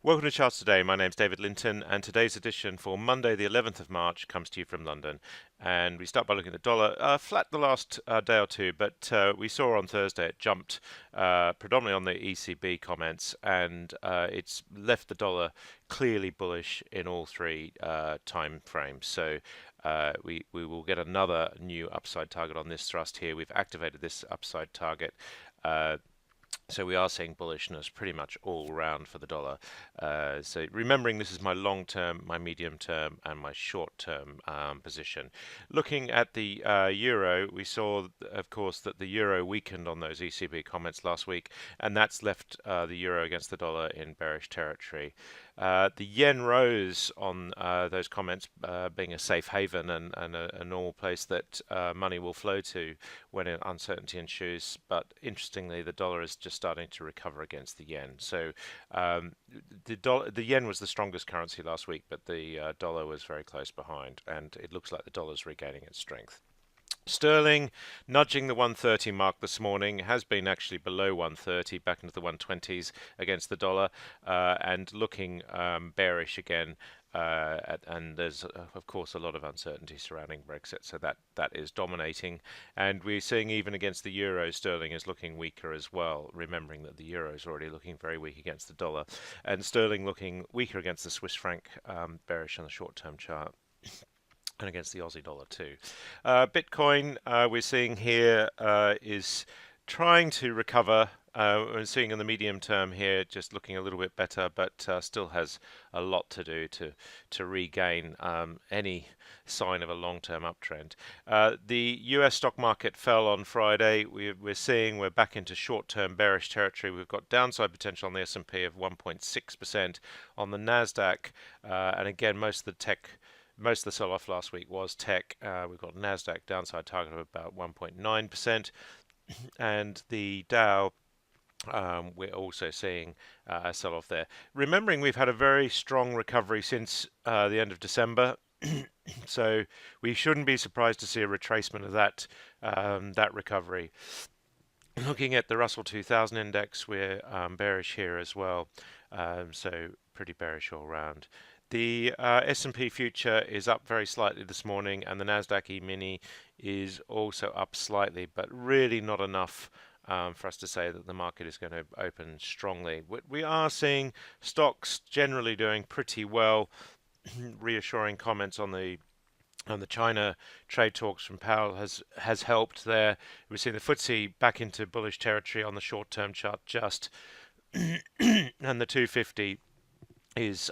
Welcome to Charts Today. My name's David Linton, and today's edition for Monday, the 11th of March, comes to you from London. And we start by looking at the dollar. Flat the last day or two, but we saw on Thursday it jumped predominantly on the ECB comments, and it's left the dollar clearly bullish in all three time frames. So we will get another new upside target on this thrust here. We've activated this upside target. So we are seeing bullishness pretty much all round for the dollar. So remembering this is my long term, my medium term, and my short term position. Looking at the euro, we saw, of course, that the euro weakened on those ECB comments last week, and that's left the euro against the dollar in bearish territory. The yen rose on those comments, being a safe haven and a normal place that money will flow to when uncertainty ensues. But interestingly, the dollar is just starting to recover against the yen. So the yen was the strongest currency last week, but the dollar was very close behind, and it looks like the dollar's regaining its strength. Sterling nudging the 130 mark this morning, has been actually below 130, back into the 120s against the dollar, and looking bearish again. And there's of course a lot of uncertainty surrounding Brexit, so that is dominating. And we're seeing even against the euro, sterling is looking weaker as well. Remembering that the euro is already looking very weak against the dollar, and sterling looking weaker against the Swiss franc, bearish on the short-term chart, and against the Aussie dollar too. Bitcoin, we're seeing here, is trying to recover. We're seeing in the medium term here just looking a little bit better, but still has a lot to do to regain any sign of a long-term uptrend. The US stock market fell on Friday. We're back into short-term bearish territory. We've got downside potential on the S&P of 1.6%, on the Nasdaq, and again most of the sell-off last week was tech. We've got Nasdaq downside target of about 1.9%, and the Dow, we're also seeing a sell-off there. Remembering we've had a very strong recovery since the end of December, so we shouldn't be surprised to see a retracement of that recovery. Looking at the Russell 2000 index, we're bearish here as well, so pretty bearish all round. The S&P future is up very slightly this morning, and the Nasdaq E-mini is also up slightly, but really not enough for us to say that the market is going to open strongly. We are seeing stocks generally doing pretty well. Reassuring comments on the China trade talks from Powell has helped there. We've seen the Footsie back into bullish territory on the short-term chart just, and the 250 is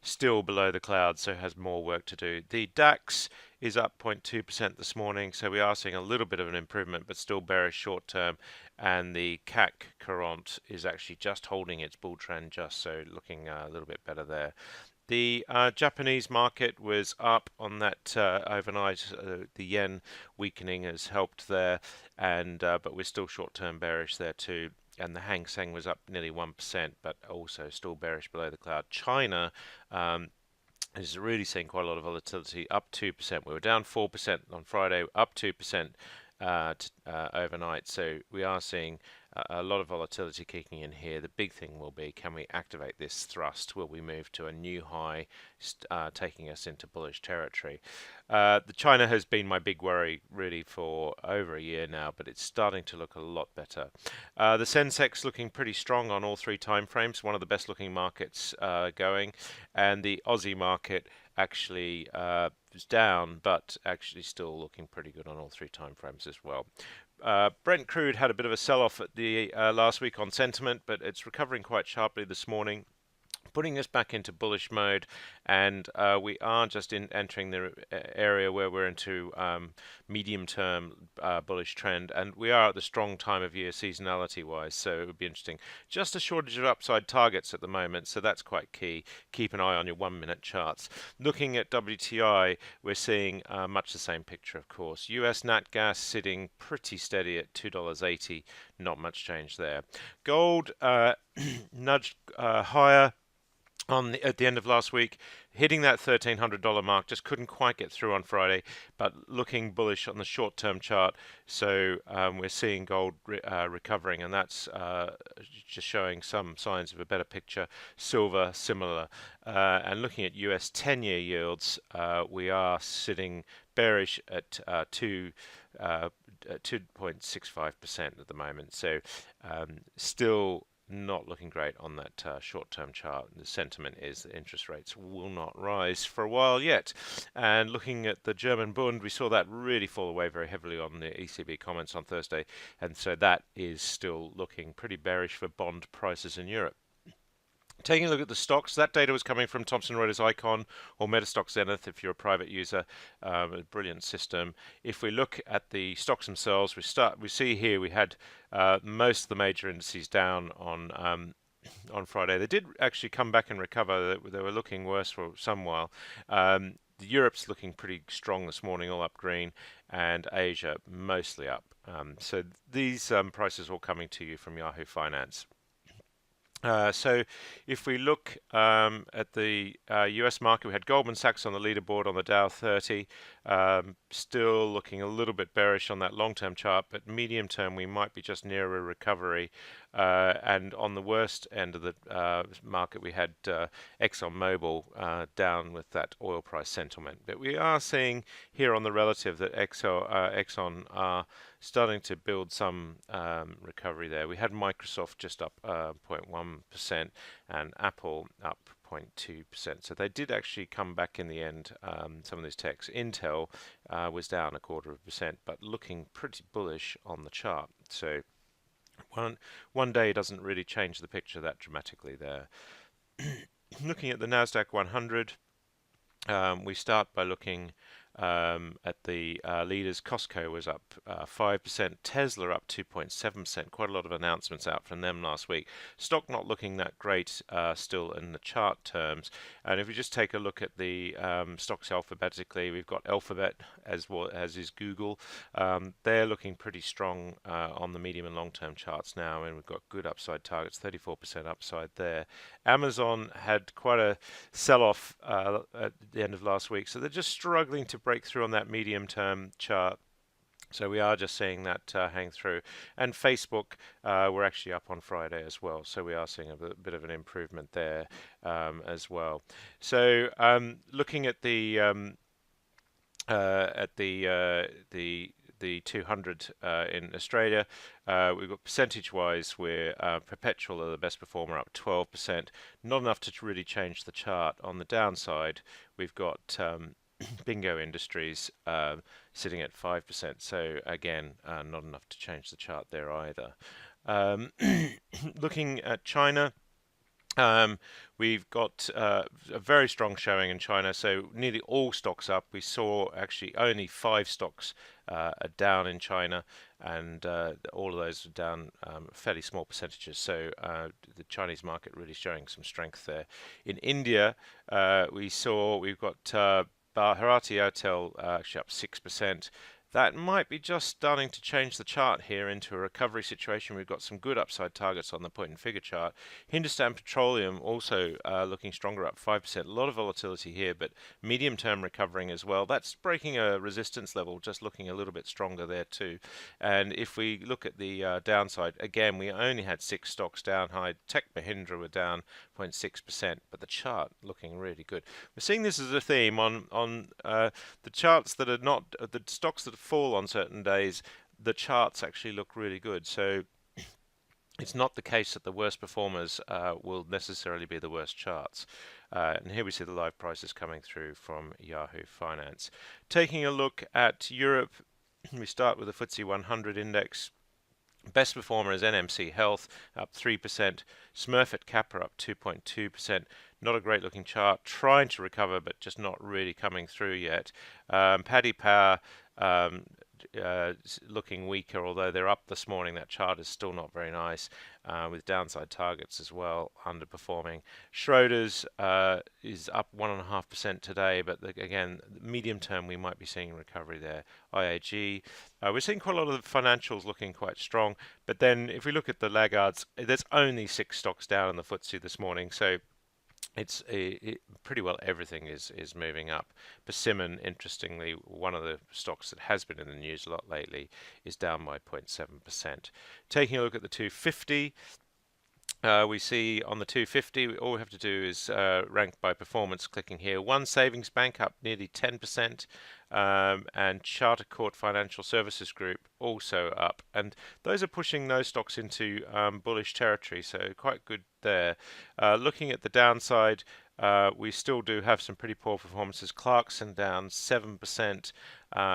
still below the clouds, so has more work to do. The DAX is up 0.2% this morning, so we are seeing a little bit of an improvement, but still bearish short term. And the CAC Courant is actually just holding its bull trend, just so looking a little bit better there. The Japanese market was up on that overnight. The yen weakening has helped there, and but we're still short-term bearish there too. And the Hang Seng was up nearly 1%, but also still bearish below the cloud. China is really seeing quite a lot of volatility, up 2%. We were down 4% on Friday, up 2% overnight. So we are seeing a lot of volatility kicking in here. The big thing will be, can we activate this thrust? Will we move to a new high, taking us into bullish territory? The China has been my big worry really for over a year now, but it's starting to look a lot better. The Sensex looking pretty strong on all three time frames, one of the best looking markets going, and the Aussie market actually is down, but actually still looking pretty good on all three time frames as well. Brent Crude had a bit of a sell-off at the last week on sentiment, but it's recovering quite sharply this morning, putting us back into bullish mode, and we are just entering the area where we're into medium-term bullish trend, and we are at the strong time of year seasonality-wise, so it would be interesting. Just a shortage of upside targets at the moment, so that's quite key. Keep an eye on your 1-minute charts. Looking at WTI, we're seeing much the same picture, of course. US nat gas sitting pretty steady at $2.80, not much change there. Gold nudged higher at the end of last week, hitting that $1,300 mark, just couldn't quite get through on Friday, but looking bullish on the short-term chart. So we're seeing gold recovering, and that's just showing some signs of a better picture. Silver, similar. And looking at US 10-year yields, we are sitting bearish at 2.65% at the moment. So still not looking great on that short-term chart. The sentiment is that interest rates will not rise for a while yet. And looking at the German Bund, we saw that really fall away very heavily on the ECB comments on Thursday, and so that is still looking pretty bearish for bond prices in Europe. Taking a look at the stocks, that data was coming from Thomson Reuters Icon or Metastock Zenith if you're a private user. A brilliant system. If we look at the stocks themselves, we see here we had most of the major indices down on Friday. They did actually come back and recover. They were looking worse for some while. Europe's looking pretty strong this morning, all up green, and Asia mostly up. So these prices all coming to you from Yahoo Finance. So if we look at the US market, we had Goldman Sachs on the leaderboard on the Dow 30, still looking a little bit bearish on that long-term chart, but medium term we might be just near a recovery. And on the worst end of the market, we had ExxonMobil down with that oil price sentiment. But we are seeing here on the relative that Exxon are starting to build some recovery there. We had Microsoft just up 0.1% and Apple up 0.2%. So they did actually come back in the end. Some of these techs, Intel was down 0.25%, but looking pretty bullish on the chart. So one day doesn't really change the picture that dramatically there. Looking at the Nasdaq 100, we start by looking at the leaders. Costco was up 5%, Tesla up 2.7%. Quite a lot of announcements out from them last week. Stock not looking that great still in the chart terms. And if we just take a look at the stocks alphabetically, we've got Alphabet as well as is Google. They're looking pretty strong on the medium and long-term charts now, and we've got good upside targets, 34% upside there. Amazon had quite a sell-off at the end of last week, so they're just struggling to break through on that medium-term chart. So we are just seeing that hang through. And Facebook, we're actually up on Friday as well, so we are seeing a bit of an improvement there as well. So looking at the 200 in Australia, we've got percentage-wise, we're Perpetual are the best performer, up 12%. Not enough to really change the chart. On the downside, we've got Bingo Industries sitting at 5%. So again, not enough to change the chart there either. Looking at China. We've got a very strong showing in China, so nearly all stocks up. We saw actually only 5 stocks are down in China, and all of those are down fairly small percentages. So the Chinese market really showing some strength there. In India, we've got Bharati Airtel actually up 6%. That might be just starting to change the chart here into a recovery situation. We've got some good upside targets on the point and figure chart. Hindustan Petroleum also looking stronger, up 5%. A lot of volatility here, but medium term recovering as well. That's breaking a resistance level, just looking a little bit stronger there too. And if we look at the downside, again, we only had 6 stocks down. High Tech Mahindra were down 0.6%, but the chart looking really good. We're seeing this as a theme on the charts that are not the stocks that fall on certain days. The charts actually look really good. So it's not the case that the worst performers will necessarily be the worst charts. And here we see the live prices coming through from Yahoo Finance. Taking a look at Europe, we start with the Footsie 100 index. Best performer is NMC Health, up 3%. Smurfit Kappa up 2.2%. Not a great looking chart, trying to recover, but just not really coming through yet. Paddy Power looking weaker, although they're up this morning. That chart is still not very nice, with downside targets as well, underperforming. Schroders is up 1.5% today, but again, medium term we might be seeing recovery there. IAG, we're seeing quite a lot of the financials looking quite strong, but then if we look at the laggards, there's only 6 stocks down in the Footsie this morning, so pretty well everything is moving up. Persimmon, interestingly, one of the stocks that has been in the news a lot lately, is down by 0.7%. Taking a look at the 250, we see on the 250, all we have to do is rank by performance, clicking here. One Savings Bank up nearly 10%, and Charter Court Financial Services Group also up. And those are pushing those stocks into bullish territory, so quite good there. Looking at the downside, we still do have some pretty poor performances. Clarkson down 7%.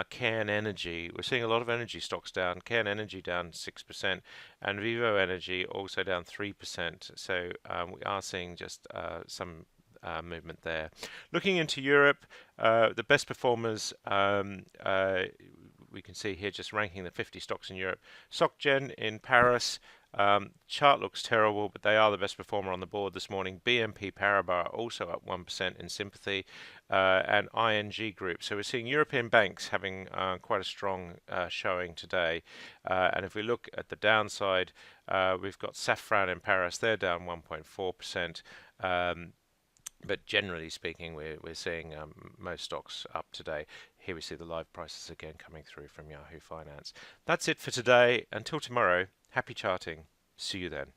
Cairn Energy, we're seeing a lot of energy stocks down. Cairn Energy down 6%, and Vivo Energy also down 3%. So we are seeing just some movement there. Looking into Europe, the best performers we can see here, just ranking the 50 stocks in Europe. SocGen in Paris. Chart looks terrible, but they are the best performer on the board this morning. BNP Paribas also up 1% in sympathy, and ING Group. So we're seeing European banks having quite a strong showing today. And if we look at the downside, we've got Safran in Paris. They're down 1.4%. But generally speaking, we're seeing most stocks up today. Here we see the live prices again coming through from Yahoo Finance. That's it for today. Until tomorrow, happy charting. See you then.